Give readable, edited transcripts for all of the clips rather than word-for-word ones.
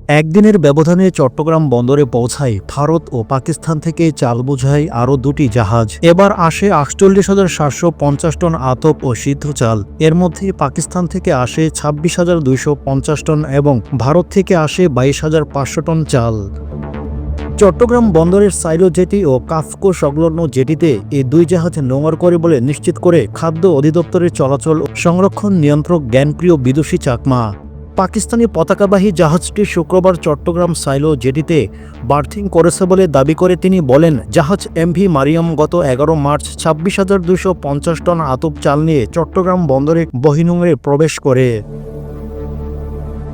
একদিনের ব্যবধানে চট্টগ্রাম বন্দরে পৌঁছায় ভারত ও পাকিস্তান থেকে চাল বোঝাই আরও দুটি জাহাজ। এবার আসে ৪৮,৭৫০ টন আতপ ও সিদ্ধ চাল। এর মধ্যে পাকিস্তান থেকে আসে ২৬,২৫০ টন এবং ভারত থেকে আসে ২২,৫০০ টন চাল। চট্টগ্রাম বন্দরের সাইলো জেটি ও কাফকো সংলগ্ন জেটিতে এই দুই জাহাজ নোঙর করে বলে নিশ্চিত করে খাদ্য অধিদপ্তরের চলাচল ও সংরক্ষণ নিয়ন্ত্রক জ্ঞানপ্রিয় বিদুষী চাকমা। পাকিস্তানি পতাকাবাহী জাহাজটি শুক্রবার চট্টগ্রাম সাইলো জেটিতে বার্থিং করেছে বলে দাবি করে তিনি বলেন, জাহাজ এমভি মারিয়াম গত ১১ মার্চ ২৬,২৫০ টন আতপ চাল নিয়ে চট্টগ্রাম বন্দরে বহিনোঙরে প্রবেশ করে।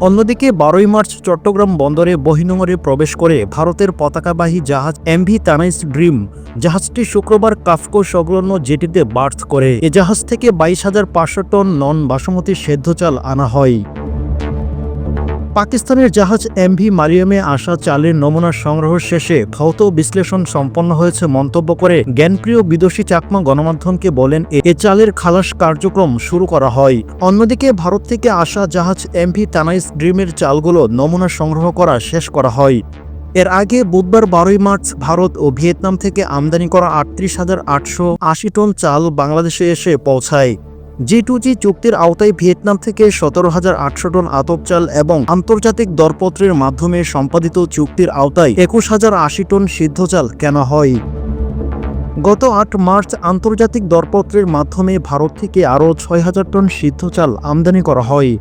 অন্যদিকে ১২ মার্চ চট্টগ্রাম বন্দরে বহিনোঙরে প্রবেশ করে ভারতের পতাকাবাহী জাহাজ এমভি তানাইস ড্রিম। জাহাজটি শুক্রবার কাফকো সংলগ্ন জেটিতে বার্থ করে। এ জাহাজ থেকে ২২,৫০০ টন নন বাসমতি সেদ্ধ চাল আনা হয়। পাকিস্তানের জাহাজ এমভি মারিয়ামে আসা চালের নমুনা সংগ্রহ শেষে ভৌত বিশ্লেষণ সম্পন্ন হয়েছে মন্তব্য করে জ্ঞানপ্রিয় বিদুষী চাকমা গণমাধ্যমকে বলেন, এ চালের খালাস কার্যক্রম শুরু করা হয়। অন্যদিকে ভারত থেকে আসা জাহাজ এমভি তানাইস ড্রিমের চালগুলো নমুনা সংগ্রহ করা শেষ করা হয়। এর আগে বুধবার ১২ মার্চ ভারত ও ভিয়েতনাম থেকে আমদানি করা ৩৮,৮৮০ টন চাল বাংলাদেশে এসে পৌঁছায়। জি2জি চুক্তির আওতায় ভিয়েতনাম থেকে ১৭,৮০০ টন আতপ চাল এবং আন্তর্জাতিক দরপত্রের মাধ্যমে সম্পাদিত চুক্তির আওতায় ২১,০৮০ টন সিদ্ধ চাল কেনা হয়। গত ৮ মার্চ আন্তর্জাতিক দরপত্রের মাধ্যমে ভারত থেকে আরও ৬,০০০ টন সিদ্ধ চাল আমদানি করা হয়।